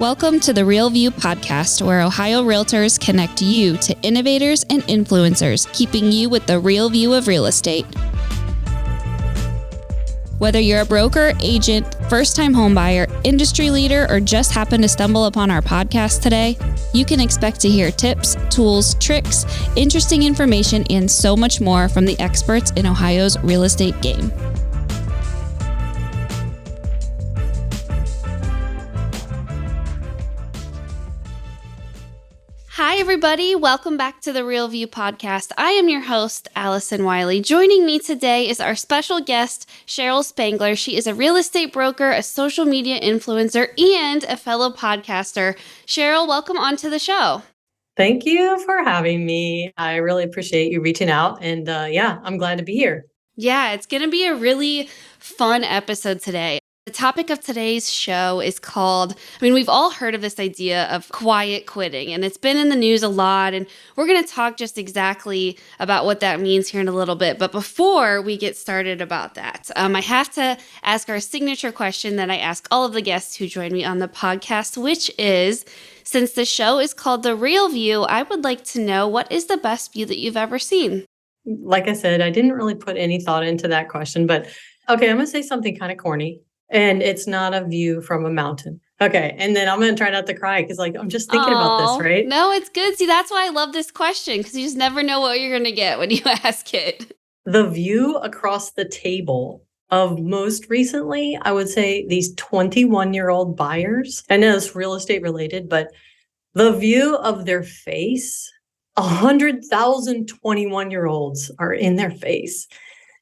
Welcome to the Real View podcast, where Ohio Realtors connect you to innovators and influencers, keeping you with the real view of real estate. Whether you're a broker, agent, first-time homebuyer, industry leader, or just happen to stumble upon our podcast today, you can expect to hear tips, tools, tricks, interesting information, and so much more from the experts in Ohio's real estate game. Hi, everybody. Welcome back to the Real View podcast. I am your host, Allison Wiley. Joining me today is our special guest, Cheryl Spangler. She is a real estate broker, a social media influencer, and a fellow podcaster. Cheryl, welcome onto the show. Thank you for having me. I really appreciate you reaching out. And I'm glad to be here. Yeah, it's going to be a really fun episode today. The topic of today's show is called, we've all heard of this idea of quiet quitting, and it's been in the news a lot, and we're going to talk just exactly about what that means here in a little bit. But before we get started about that, I have to ask our signature question that I ask all of the guests who join me on the podcast, which is, since the show is called The Real View, I would like to know, what is the best view that you've ever seen? Like I said, I didn't really put any thought into that question, but okay, I'm going to say something kind of corny. And it's not a view from a mountain. Okay. And then I'm going to try not to cry because I'm just thinking about this, right? No, it's good. See, that's why I love this question, because you just never know what you're going to get when you ask it. The view across the table of most recently, I would say these 21-year-old buyers. I know it's real estate related, but the view of their face, 100,000 21-year-olds are in their face.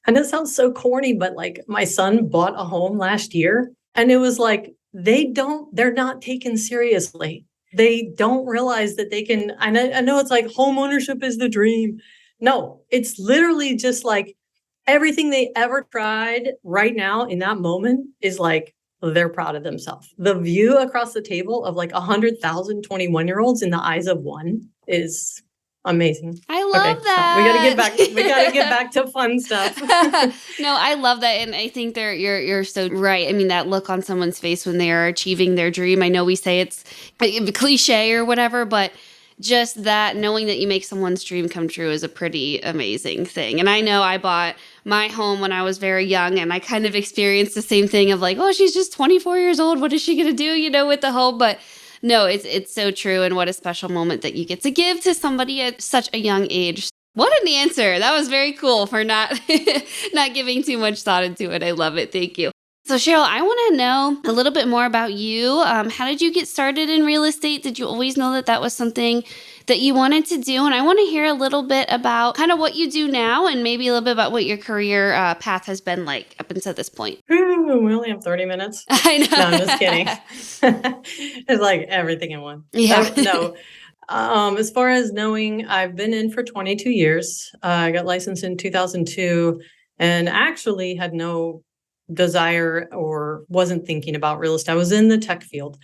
And it sounds so corny, but like my son bought a home last year and it was like, they're not taken seriously. They don't realize that they can, I know it's like home ownership is the dream. No, it's literally just like everything they ever tried right now in that moment is like, they're proud of themselves. The view across the table of like 100,000 21-year-olds in the eyes of one is amazing. I love that. So we gotta get back to fun stuff. No, I love that. And I think you're so right. That look on someone's face when they are achieving their dream. I know we say it's a cliche or whatever, but just that, knowing that you make someone's dream come true is a pretty amazing thing. And I know I bought my home when I was very young, and I kind of experienced the same thing of like, oh, she's just 24 years old. What is she going to do, with the home? But no, it's so true. And what a special moment that you get to give to somebody at such a young age. What an answer. That was very cool for not giving too much thought into it. I love it. Thank you. So Cheryl, I want to know a little bit more about you. How did you get started in real estate? Did you always know that was something that you wanted to do? And I want to hear a little bit about kind of what you do now, and maybe a little bit about what your career path has been like up until this point. Ooh, we only have 30 minutes. I know. No, I'm just kidding. It's like everything in one. Yeah. No. As far as knowing, I've been in for 22 years. I got licensed in 2002 and actually had no desire or wasn't thinking about real estate. I was in the tech field,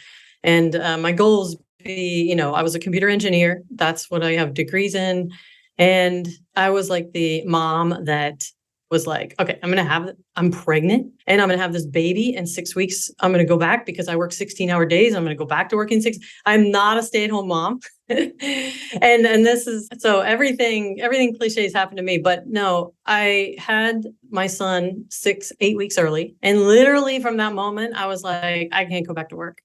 and my goals I was a computer engineer. That's what I have degrees in. And I was like the mom that was like, okay, I'm pregnant and I'm going to have this baby in 6 weeks. I'm going to go back because I work 16-hour days. I'm going to go back to working 6. I'm not a stay-at-home mom. and this is, so everything cliches happened to me, but no, I had my son 8 weeks early. And literally from that moment, I was like, I can't go back to work.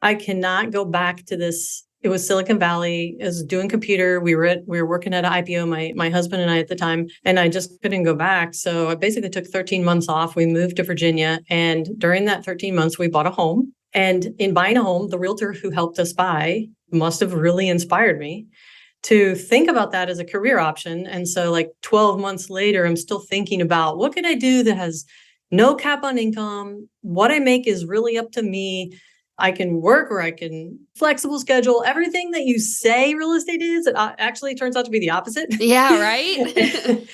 I cannot go back to this. It was Silicon Valley. I was doing computer. We were working at an IPO, my husband and I at the time, and I just couldn't go back. So I basically took 13 months off. We moved to Virginia. And during that 13 months, we bought a home. And in buying a home, the realtor who helped us buy must have really inspired me to think about that as a career option. And so like 12 months later, I'm still thinking about what can I do that has no cap on income? What I make is really up to me. I can work or I can flexible schedule. Everything that you say real estate is, it actually turns out to be the opposite. Yeah, right?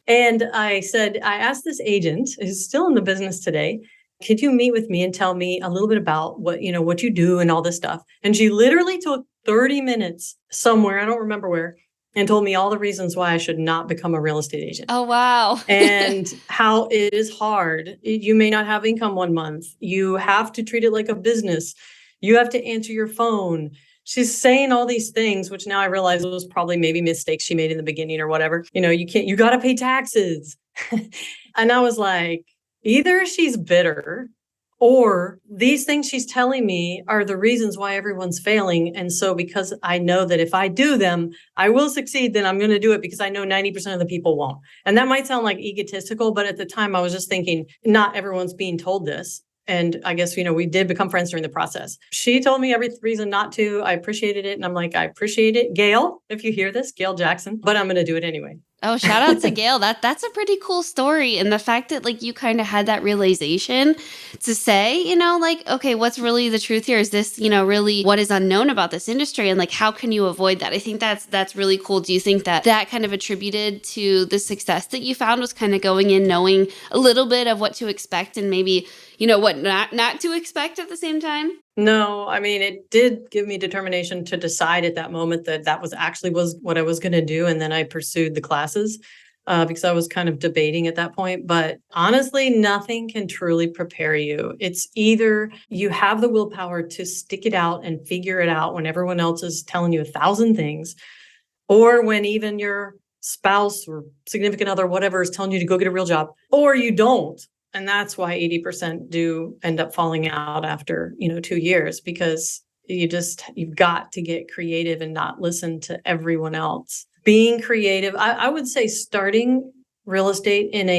And I asked this agent who's still in the business today, could you meet with me and tell me a little bit about what you do and all this stuff? And she literally took 30 minutes somewhere, I don't remember where, and told me all the reasons why I should not become a real estate agent. Oh, wow. And how it is hard. You may not have income one month. You have to treat it like a business. You have to answer your phone. She's saying all these things, which now I realize was probably maybe mistakes she made in the beginning or whatever. You got to pay taxes. And I was like, either she's bitter or these things she's telling me are the reasons why everyone's failing. And so because I know that if I do them, I will succeed, then I'm going to do it because I know 90% of the people won't. And that might sound like egotistical, but at the time I was just thinking, not everyone's being told this. And I guess, we did become friends during the process. She told me every reason not to. I appreciated it. And I'm like, I appreciate it. Gail, if you hear this, Gail Jackson, but I'm going to do it anyway. Oh, shout out to Gail. That's a pretty cool story. And the fact that like you kind of had that realization to say, like, okay, what's really the truth here? Is this, really what is unknown about this industry? And like, how can you avoid that? I think that's really cool. Do you think that kind of attributed to the success that you found was kind of going in, knowing a little bit of what to expect and maybe, what not to expect at the same time? No, I mean, it did give me determination to decide at that moment that was what I was going to do. And then I pursued the classes because I was kind of debating at that point. But honestly, nothing can truly prepare you. It's either you have the willpower to stick it out and figure it out when everyone else is telling you 1,000 things, or when even your spouse or significant other, whatever, is telling you to go get a real job, or you don't. And that's why 80% do end up falling out after, 2 years, because you've got to get creative and not listen to everyone else. Being creative, I would say starting real estate in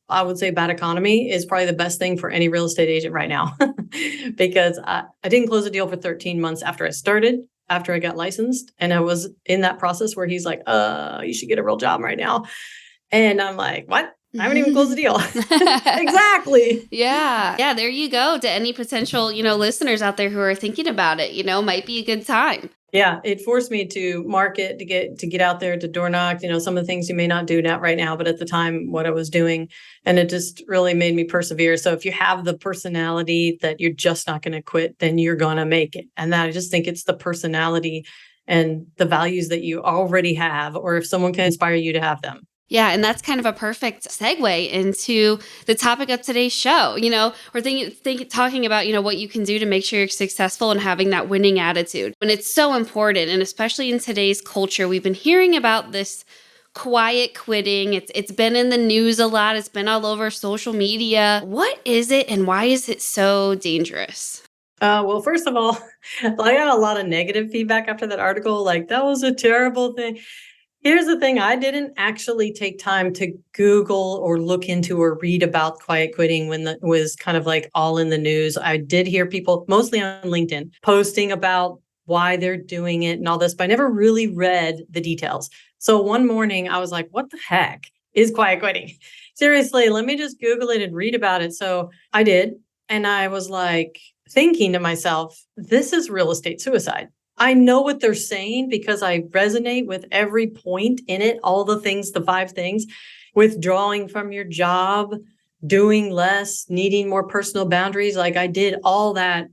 I would say bad economy is probably the best thing for any real estate agent right now, because I didn't close a deal for 13 months after I got licensed. And I was in that process where he's like, you should get a real job right now. And I'm like, what? I haven't even closed the deal. Exactly. Yeah. Yeah. There you go. To any potential, listeners out there who are thinking about it, might be a good time. Yeah. It forced me to market, to get out there, to door knock, some of the things you may not do right now, but at the time what I was doing. And it just really made me persevere. So if you have the personality that you're just not going to quit, then you're going to make it. And I just think it's the personality and the values that you already have, or if someone can inspire you to have them. Yeah, and that's kind of a perfect segue into the topic of today's show. We're talking about, what you can do to make sure you're successful and having that winning attitude. And it's so important, and especially in today's culture, we've been hearing about this quiet quitting. It's been in the news a lot. It's been all over social media. What is it, and why is it so dangerous? Well, first of all, I got a lot of negative feedback after that article. Like, that was a terrible thing. Here's the thing. I didn't actually take time to Google or look into or read about quiet quitting when it was kind of like all in the news. I did hear people, mostly on LinkedIn, posting about why they're doing it and all this, but I never really read the details. So one morning I was like, what the heck is quiet quitting? Seriously, let me just Google it and read about it. So I did. And I was like thinking to myself, this is real estate suicide. I know what they're saying because I resonate with every point in it, all the things, the 5 things: withdrawing from your job, doing less, needing more personal boundaries. Like, I did all that.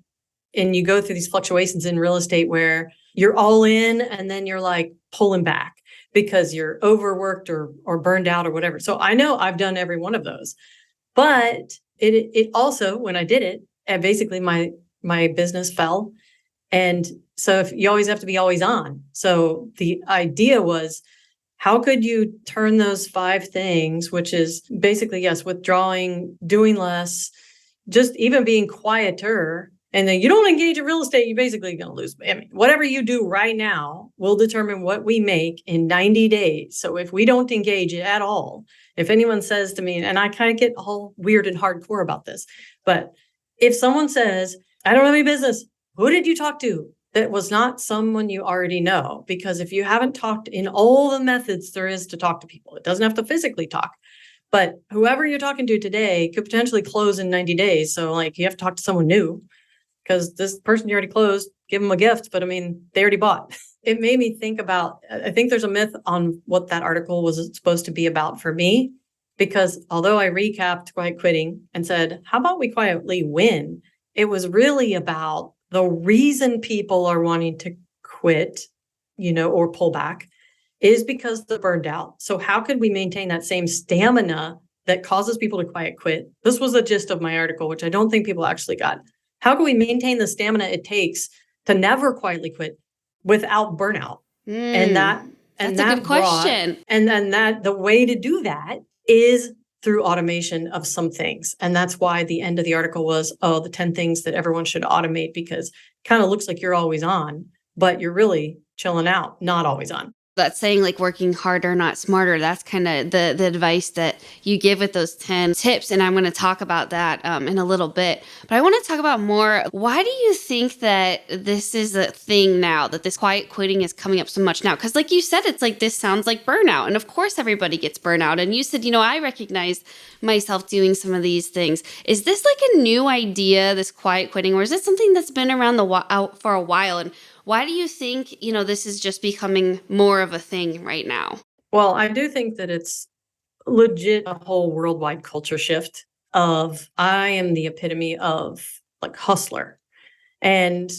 And you go through these fluctuations in real estate where you're all in and then you're like pulling back because you're overworked or burned out or whatever. So I know I've done every one of those. But it also, when I did it, and basically my business fell. And so if you always have to be always on. So the idea was, how could you turn those 5 things, which is basically, yes, withdrawing, doing less, just even being quieter. And then you don't engage in real estate, you're basically going to lose. I mean, whatever you do right now will determine what we make in 90 days. So if we don't engage at all, if anyone says to me, and I kind of get all weird and hardcore about this, but if someone says, I don't have any business, who did you talk to? That was not someone you already know. Because if you haven't talked in all the methods there is to talk to people, it doesn't have to physically talk. But whoever you're talking to today could potentially close in 90 days. So like, you have to talk to someone new, because this person you already closed, give them a gift. But I mean, they already bought. It made me think about, I think there's a myth on what that article was supposed to be about for me. Because although I recapped quiet quitting and said, how about we quietly win? It was really about the reason people are wanting to quit, or pull back, is because they're burned out. So how could we maintain that same stamina that causes people to quiet quit? This was the gist of my article, which I don't think people actually got. How can we maintain the stamina it takes to never quietly quit without burnout? And that That's a good brought question. and then that the way to do that is through automation of some things. And that's why the end of the article was, oh, the 10 things that everyone should automate, because it kind of looks like you're always on, but you're really chilling out, not always on. That saying, like, working harder, not smarter, that's kind of the advice that you give with those 10 tips. And I'm going to talk about that in a little bit. But I want to talk about more. Why do you think that this is a thing now, that this quiet quitting is coming up so much now? Because like you said, it's like, this sounds like burnout. And of course, everybody gets burnout. And you said, I recognize myself doing some of these things. Is this like a new idea, this quiet quitting, or is it something that's been around out for a while? And why do you think, this is just becoming more of a thing right now? Well, I do think that it's legit a whole worldwide culture shift of I am the epitome of like hustler. And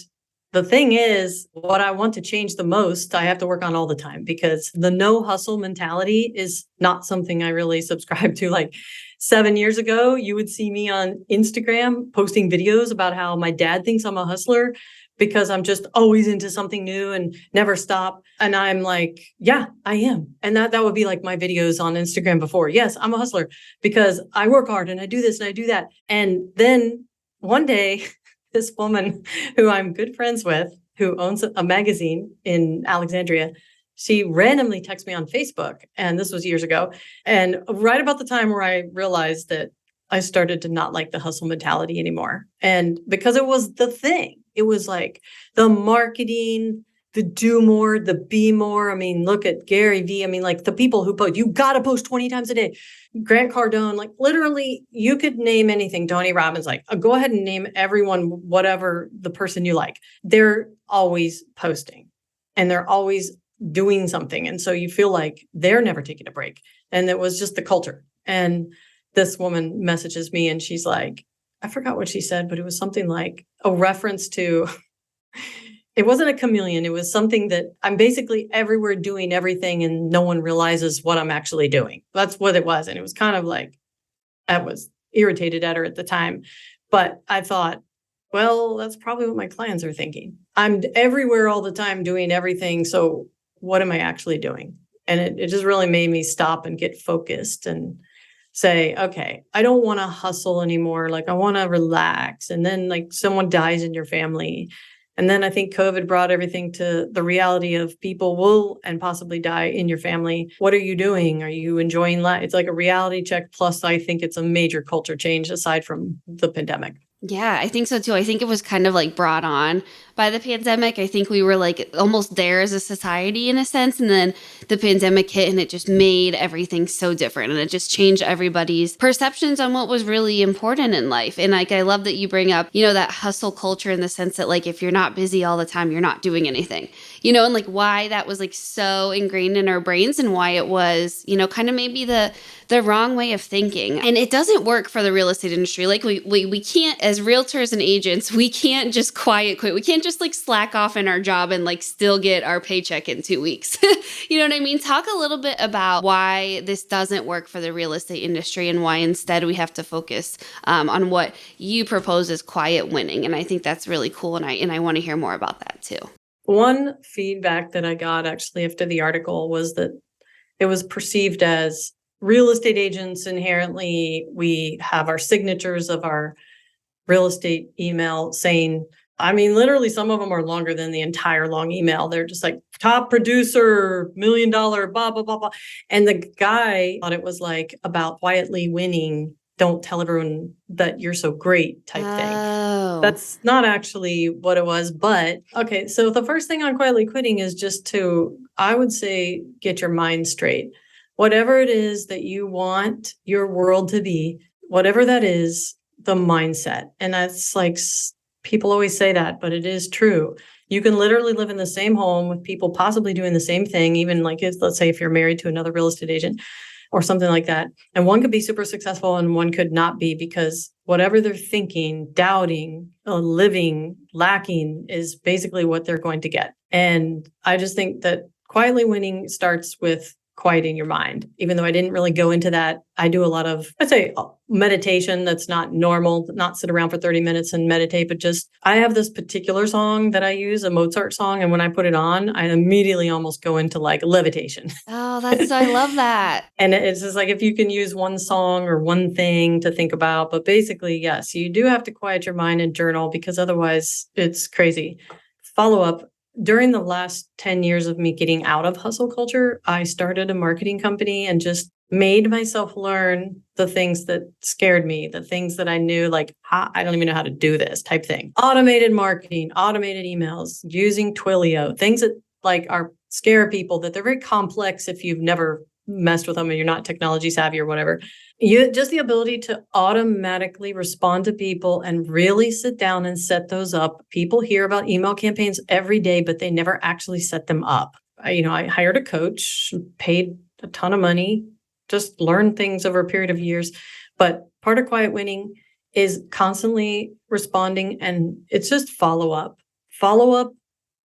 the thing is, what I want to change the most, I have to work on all the time, because the no hustle mentality is not something I really subscribe to. Like 7 years ago, you would see me on Instagram posting videos about how my dad thinks I'm a hustler because I'm just always into something new and never stop. And I'm like, yeah, I am. And that would be like my videos on Instagram before. Yes, I'm a hustler because I work hard and I do this and I do that. And then one day, this woman who I'm good friends with, who owns a magazine in Alexandria, she randomly texted me on Facebook. And this was years ago. And right about the time where I realized that I started to not like the hustle mentality anymore. And because it was the thing, it was like the marketing, the do more, the be more. I mean, look at Gary Vee. I mean, like the people who post, you got to post 20 times a day. Grant Cardone, like literally you could name anything. Tony Robbins, like go ahead and name everyone, whatever the person you like. They're always posting and they're always doing something. And so you feel like they're never taking a break. And it was just the culture. And this woman messages me and she's like, I forgot what she said, but it was something like a reference to, it wasn't a chameleon. It was something that I'm basically everywhere doing everything and no one realizes what I'm actually doing. That's what it was. And it was kind of like, I was irritated at her at the time. But I thought, well, that's probably what my clients are thinking. I'm everywhere all the time doing everything. So what am I actually doing? And it just really made me stop and get focused and say, okay, I don't want to hustle anymore. Like I want to relax. And then like someone dies in your family. And then I think COVID brought everything to the reality of people will and possibly die in your family. What are you doing? Are you enjoying life? It's like a reality check. Plus, I think it's a major culture change aside from the pandemic. Yeah, I think so too. I think it was kind of like brought on by the pandemic. I think we were like almost there as a society in a sense. And then the pandemic hit and it just made everything so different. And it just changed everybody's perceptions on what was really important in life. And like, I love that you bring up, that hustle culture in the sense that like, if you're not busy all the time, you're not doing anything, and like why that was like so ingrained in our brains and why it was, kind of maybe the wrong way of thinking. And it doesn't work for the real estate industry. Like we can't, as realtors and agents, we can't just quiet quit. We can't just like slack off in our job and like still get our paycheck in 2 weeks. You know what I mean? Talk a little bit about why this doesn't work for the real estate industry and why instead we have to focus on what you propose as quiet winning. And I think that's really cool. And I want to hear more about that too. One feedback that I got actually after the article was that it was perceived as real estate agents inherently, we have our signatures of our real estate email saying, I mean, literally some of them are longer than the entire long email. They're just like top producer, $1 million, blah, blah, blah, blah. And the guy thought it was like about quietly winning. Don't tell everyone that you're so great type thing. That's not actually what it was. But okay, so the first thing on quietly quitting is just to, I would say, get your mind straight. Whatever it is that you want your world to be, whatever that is, the mindset. And that's like, people always say that, but it is true. You can literally live in the same home with people possibly doing the same thing, even like if, let's say if you're married to another real estate agent or something like that. And one could be super successful and one could not be, because whatever they're thinking, doubting, living, lacking is basically what they're going to get. And I just think that quietly winning starts with quieting your mind. Even though I didn't really go into that, I do a lot of, I'd say, meditation that's not normal, not sit around for 30 minutes and meditate, but just, I have this particular song that I use, a Mozart song. And when I put it on, I immediately almost go into like levitation. Oh, I love that. And it's just like if you can use one song or one thing to think about. But basically, yes, you do have to quiet your mind and journal because otherwise it's crazy. Follow up. During the last 10 years of me getting out of hustle culture, I started a marketing company and just made myself learn the things that scared me, the things that I knew, like, I don't even know how to do this type thing. Automated marketing, automated emails, using Twilio, things that like are scare people, that they're very complex if you've never messed with them and you're not technology savvy or whatever. You just the ability to automatically respond to people and really sit down and set those up. People hear about email campaigns every day, but they never actually set them up. I hired a coach, paid a ton of money, just learned things over a period of years. But part of quiet winning is constantly responding, and it's just follow up. Follow up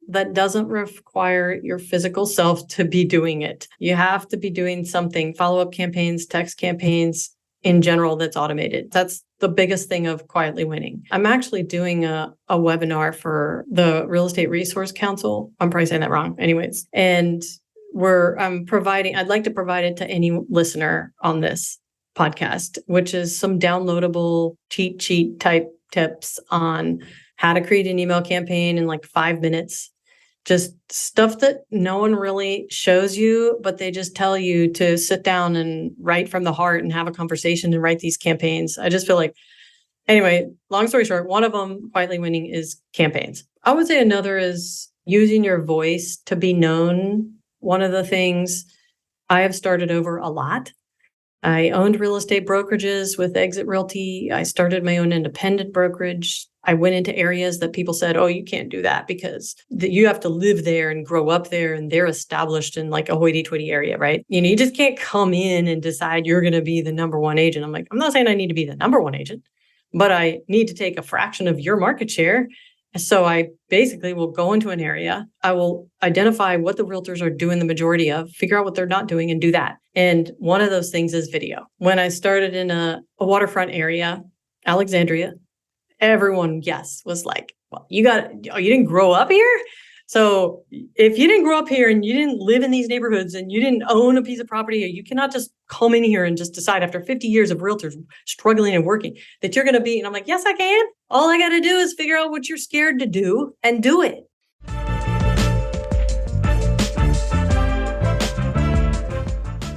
that doesn't require your physical self to be doing it. You have to be doing something, follow-up campaigns, text campaigns in general that's automated. That's the biggest thing of quietly winning. I'm actually doing a webinar for the Real Estate Resource Council. I'm probably saying that wrong. Anyways, and I'd like to provide it to any listener on this podcast, which is some downloadable cheat sheet type tips on how to create an email campaign in like 5 minutes. Just stuff that no one really shows you, but they just tell you to sit down and write from the heart and have a conversation and write these campaigns. I just feel like, anyway, long story short, one of them, quietly winning, is campaigns. I would say another is using your voice to be known. One of the things I have started over a lot. I owned real estate brokerages with Exit Realty. I started my own independent brokerage. I went into areas that people said, oh, you can't do that because you have to live there and grow up there and they're established in like a hoity-toity area, right? You just can't come in and decide you're going to be the number one agent. I'm like, I'm not saying I need to be the number one agent, but I need to take a fraction of your market share. So I basically will go into an area. I will identify what the realtors are doing the majority of, figure out what they're not doing and do that. And one of those things is video. When I started in a waterfront area, Alexandria, everyone, was like, well, you didn't grow up here? So if you didn't grow up here and you didn't live in these neighborhoods and you didn't own a piece of property, you cannot just come in here and just decide after 50 years of realtors struggling and working that you're going to be. And I'm like, yes, I can. All I got to do is figure out what you're scared to do and do it.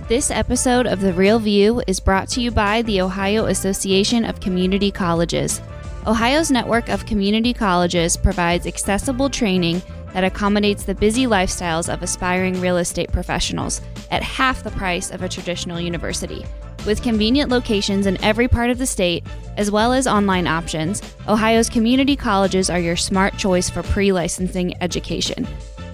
This episode of The Real View is brought to you by the Ohio Association of Community Colleges. Ohio's network of community colleges provides accessible training that accommodates the busy lifestyles of aspiring real estate professionals at half the price of a traditional university. With convenient locations in every part of the state, as well as online options, Ohio's community colleges are your smart choice for pre-licensing education.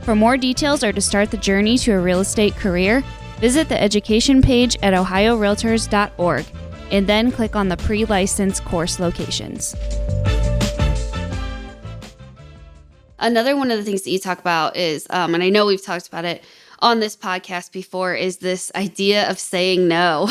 For more details or to start the journey to a real estate career, visit the education page at ohiorealtors.org and then click on the pre-license course locations. Another one of the things that you talk about is, and I know we've talked about it on this podcast before, is this idea of saying no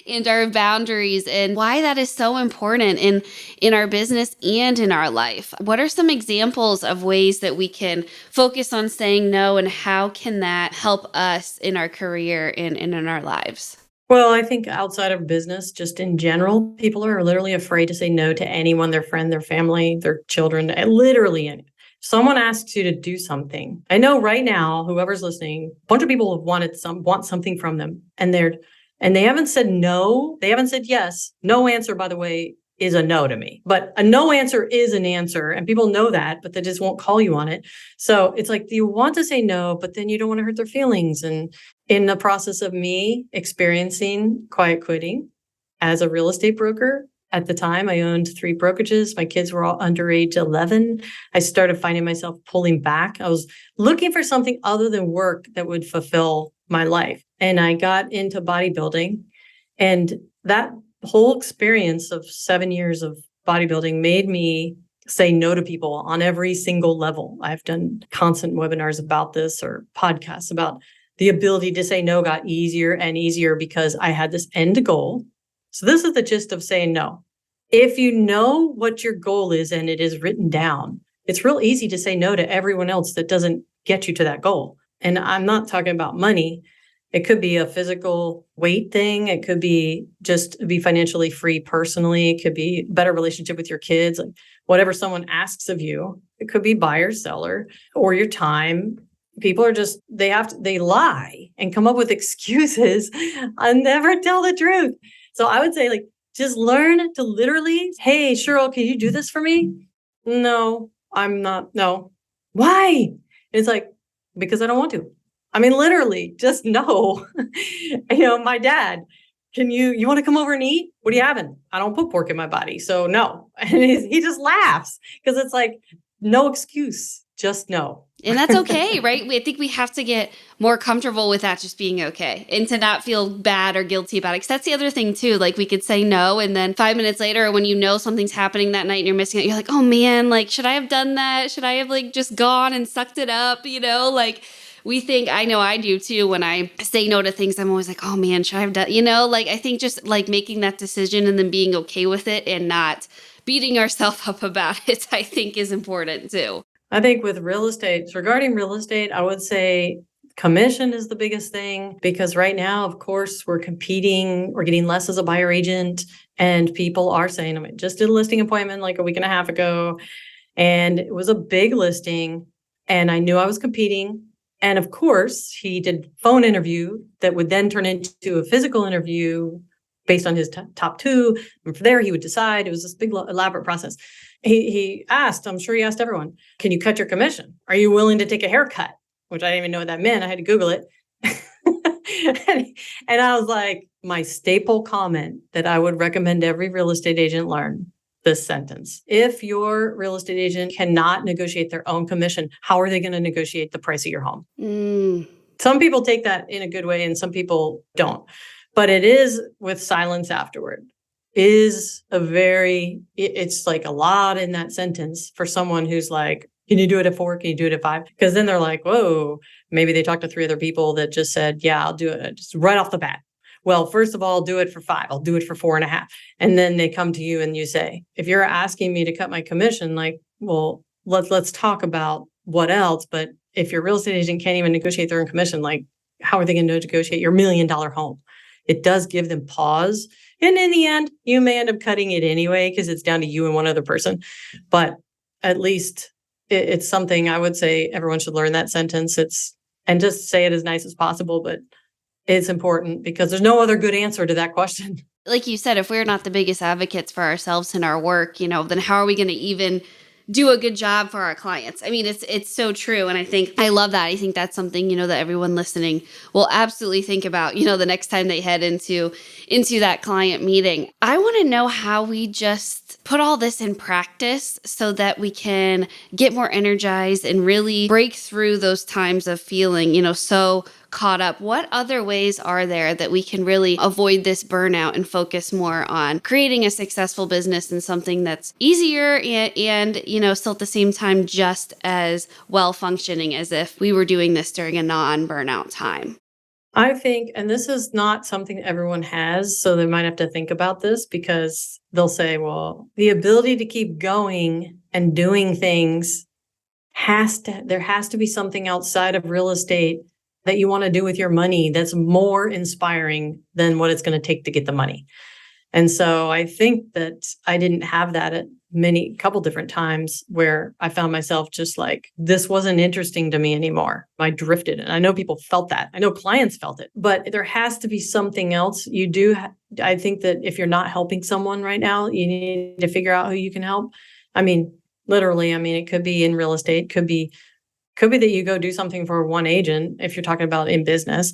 and our boundaries and why that is so important in our business and in our life. What are some examples of ways that we can focus on saying no, and how can that help us in our career and in our lives? Well, I think outside of business, just in general, people are literally afraid to say no to anyone, their friend, their family, their children, literally anyone. Someone asks you to do something. I know right now, whoever's listening, a bunch of people have want something from them, and they haven't said no. They haven't said yes. No answer, by the way, is a no to me. But a no answer is an answer, and people know that, but they just won't call you on it. So it's like, you want to say no, but then you don't want to hurt their feelings. And in the process of me experiencing quiet quitting as a real estate broker, at the time, I owned 3 brokerages. My kids were all under age 11. I started finding myself pulling back. I was looking for something other than work that would fulfill my life. And I got into bodybuilding. And that whole experience of 7 years of bodybuilding made me say no to people on every single level. I've done constant webinars about this or podcasts about the ability to say no got easier and easier because I had this end goal. So this is the gist of saying no. If you know what your goal is and it is written down, it's real easy to say no to everyone else that doesn't get you to that goal. And I'm not talking about money. It could be a physical weight thing. It could be just be financially free personally. It could be better relationship with your kids, like whatever someone asks of you. It could be buyer, seller, or your time. People are just, they lie and come up with excuses and never tell the truth. So I would say, like, just learn to literally, hey, Cheryl, can you do this for me? No, I'm not. No. Why? And it's like, because I don't want to. I mean, literally, just no. My dad, you want to come over and eat? What are you having? I don't put pork in my body. So no. And he just laughs because it's like, no excuse, just no. And that's okay, right? I think we have to get more comfortable with that just being okay and to not feel bad or guilty about it. Because that's the other thing too. Like we could say no, and then 5 minutes later, when you know something's happening that night and you're missing it, you're like, oh man, like, should I have done that? Should I have like just gone and sucked it up? Like we think, I know I do too, when I say no to things, I'm always like, oh man, should I have done, I think just like making that decision and then being okay with it and not beating ourselves up about it, I think is important too. I think with real estate, regarding real estate, I would say commission is the biggest thing because right now, of course, we're competing, we're getting less as a buyer agent, and people are saying, I just did a listing appointment like a week and a half ago, and it was a big listing, and I knew I was competing. And of course, he did phone interview that would then turn into a physical interview based on his top two. And from there, he would decide. It was this big, elaborate process. He asked, I'm sure he asked everyone, can you cut your commission? Are you willing to take a haircut? Which I didn't even know what that meant. I had to Google it. and I was like, my staple comment that I would recommend every real estate agent learn this sentence. If your real estate agent cannot negotiate their own commission, how are they going to negotiate the price of your home? Some people take that in a good way and some people don't. But it is with silence afterward. It's like a lot in that sentence for someone who's like, can you do it at 4? Can you do it at 5? Because then they're like, whoa, maybe they talked to 3 other people that just said, yeah, I'll do it just right off the bat. Well, first of all, I'll do it for 5. I'll do it for 4.5. And then they come to you and you say, if you're asking me to cut my commission, like, well, let's talk about what else. But if your real estate agent can't even negotiate their own commission, like, how are they going to negotiate your $1 million home? It does give them pause. And in the end, you may end up cutting it anyway, because it's down to you and one other person. But at least it's something I would say everyone should learn that sentence. And just say it as nice as possible, but it's important because there's no other good answer to that question. Like you said, if we're not the biggest advocates for ourselves in our work, then how are we going to even do a good job for our clients? I mean, it's so true. And I love that. I think that's something, that everyone listening will absolutely think about, the next time they head into that client meeting. I want to know how we just put all this in practice so that we can get more energized and really break through those times of feeling, so caught up. What other ways are there that we can really avoid this burnout and focus more on creating a successful business and something that's easier and still at the same time just as well functioning as if we were doing this during a non-burnout time? I think, and this is not something everyone has, so they might have to think about this because they'll say, well, the ability to keep going and doing things there has to be something outside of real estate that you want to do with your money that's more inspiring than what it's going to take to get the money. And so I think that I didn't have that at couple different times where I found myself just like, this wasn't interesting to me anymore. I drifted. And I know people felt that. I know clients felt it, but there has to be something else. I think that if you're not helping someone right now, you need to figure out who you can help. I mean, literally, it could be in real estate, could be that you go do something for one agent. If you're talking about in business,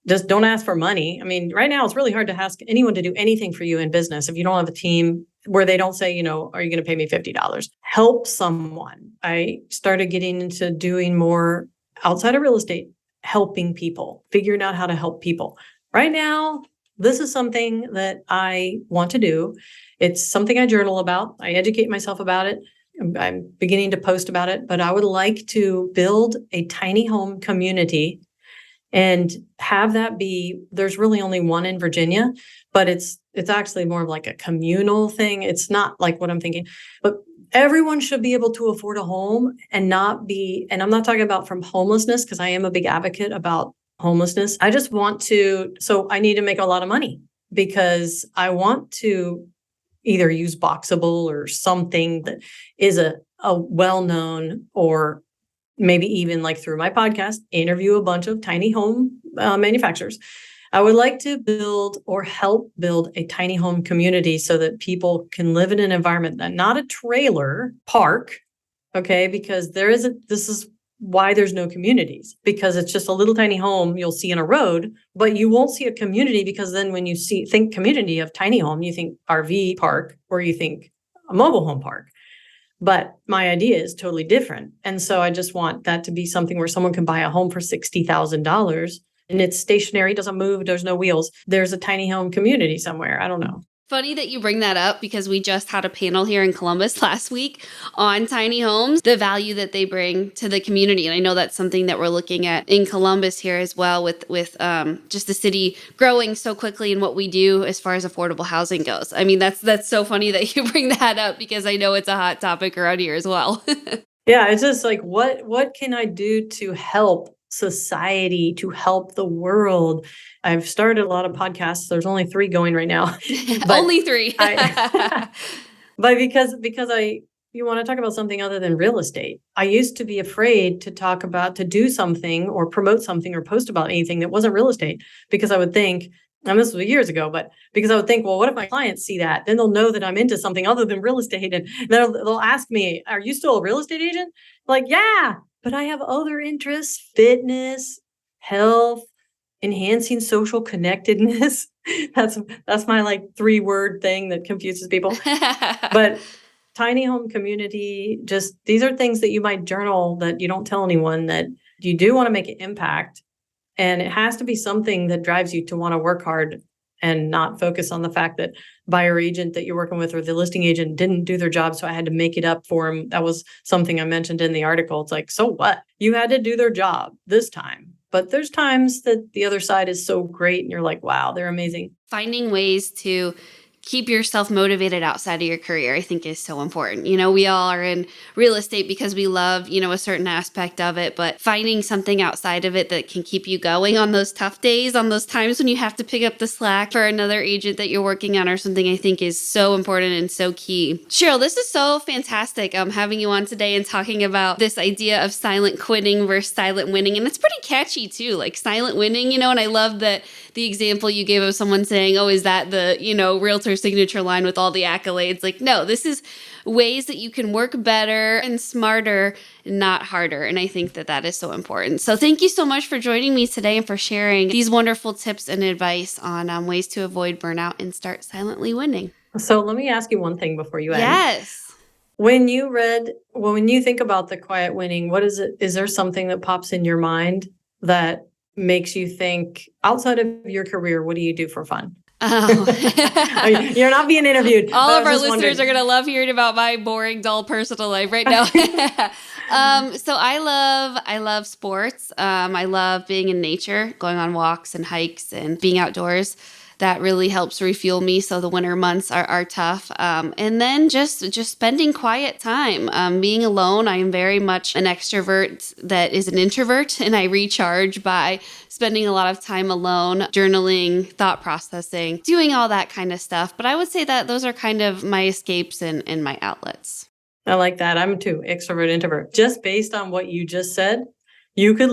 just don't ask for money. Right now it's really hard to ask anyone to do anything for you in business if you don't have a team where they don't say, are you going to pay me $50? Help someone. I started getting into doing more outside of real estate, helping people, figuring out how to help people. Right now, this is something that I want to do. It's something I journal about. I educate myself about it. I'm beginning to post about it, but I would like to build a tiny home community and have that be, there's really only one in Virginia, but it's actually more of like a communal thing. It's not like what I'm thinking, but everyone should be able to afford a home and not be, and I'm not talking about from homelessness, because I am a big advocate about homelessness. I just want to, so I need to make a lot of money because I want to either use Boxable or something that is a well-known, or maybe even like through my podcast, interview a bunch of tiny home manufacturers. I would like to build or help build a tiny home community so that people can live in an environment that, not a trailer park, okay? Because this is why there's no communities, because it's just a little tiny home you'll see in a road, but you won't see a community, because then when you think community of tiny home, you think RV park or you think a mobile home park. But my idea is totally different. And so I just want that to be something where someone can buy a home for $60,000 and it's stationary, doesn't move, there's no wheels. There's a tiny home community somewhere. I don't know. Funny that you bring that up, because we just had a panel here in Columbus last week on tiny homes, the value that they bring to the community. And I know that's something that we're looking at in Columbus here as well, with just the city growing so quickly and what we do as far as affordable housing goes. I mean, that's so funny that you bring that up, because I know it's a hot topic around here as well. Yeah, it's just like, what can I do to help society, to help the world? I've started a lot of podcasts. There's only 3 going right now. Only 3. But because you want to talk about something other than real estate. I used to be afraid to to do something or promote something or post about anything that wasn't real estate, because I would think, and this was years ago, but because I would think, well, what if my clients see that? Then they'll know that I'm into something other than real estate. And they'll ask me, are you still a real estate agent? Like, yeah, but I have other interests, fitness, health, enhancing social connectedness. That's my like 3-word thing that confuses people. But tiny home community, just these are things that you might journal that you don't tell anyone, that you do want to make an impact. And it has to be something that drives you to want to work hard and not focus on the fact that buyer agent that you're working with or the listing agent didn't do their job, so I had to make it up for them. That was something I mentioned in the article. It's like, so what? You had to do their job this time. But there's times that the other side is so great and you're like, wow, they're amazing. Finding ways to keep yourself motivated outside of your career, I think, is so important. You know, we all are in real estate because we love, a certain aspect of it, but finding something outside of it that can keep you going on those tough days, on those times when you have to pick up the slack for another agent that you're working on or something, I think is so important and so key. Cheryl, this is so fantastic having you on today and talking about this idea of silent quitting versus silent winning. And it's pretty catchy too, like silent winning, and I love that the example you gave of someone saying, oh, is that the, realtor signature line with all the accolades? Like, no, this is ways that you can work better and smarter, not harder. And I think that is so important. So thank you so much for joining me today and for sharing these wonderful tips and advice on ways to avoid burnout and start silently winning. So let me ask you one thing before you end. Yes. When you think about the quiet winning, what is it? Is there something that pops in your mind that makes you think, outside of your career, what do you do for fun? Oh. You're not being interviewed. All of our listeners are going to love hearing about my boring, dull personal life right now. So I love sports. I love being in nature, going on walks and hikes and being outdoors. That really helps refuel me. So the winter months are tough. And then just spending quiet time, being alone. I am very much an extrovert that is an introvert, and I recharge by spending a lot of time alone, journaling, thought processing, doing all that kind of stuff. But I would say that those are kind of my escapes and my outlets. I like that. I'm too, extrovert, introvert. Just based on what you just said, you could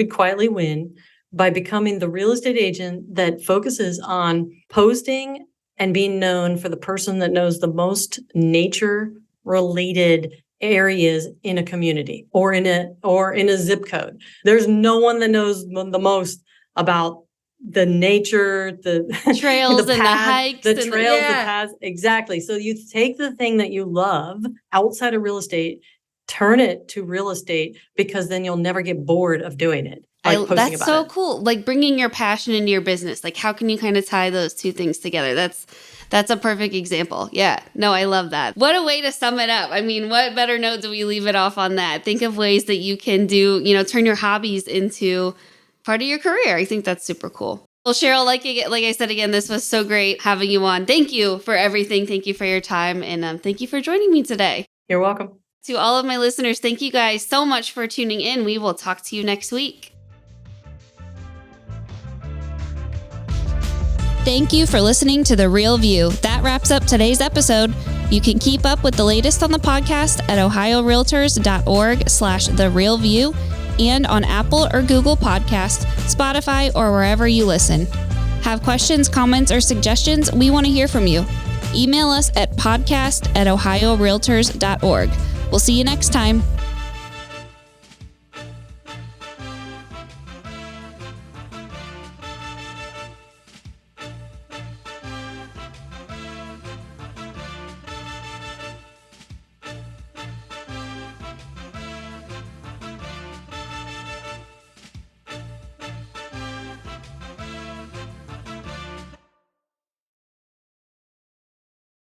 quietly win by becoming the real estate agent that focuses on posting and being known for the person that knows the most nature related areas in a community or in a zip code. There's no one that knows the most about the nature, the trails and the hikes, the trails, the paths. Exactly. So you take the thing that you love outside of real estate, turn it to real estate, because then you'll never get bored of doing it. like posting that's about so it. cool. Like bringing your passion into your business. Like how can you kind of tie those two things together? That's a perfect example. Yeah. No, I love that. What a way to sum it up. I mean, what better note do we leave it off on that? Think of ways that you can turn your hobbies into part of your career. I think that's super cool. Well, Cheryl, like I said again, this was so great having you on. Thank you for everything. Thank you for your time. And thank you for joining me today. You're welcome. To all of my listeners, thank you guys so much for tuning in. We will talk to you next week. Thank you for listening to The Real View. That wraps up today's episode. You can keep up with the latest on the podcast at ohiorealtors.org/therealview and on Apple or Google Podcasts, Spotify, or wherever you listen. Have questions, comments, or suggestions? We want to hear from you. Email us at podcast@ohiorealtors.org. We'll see you next time.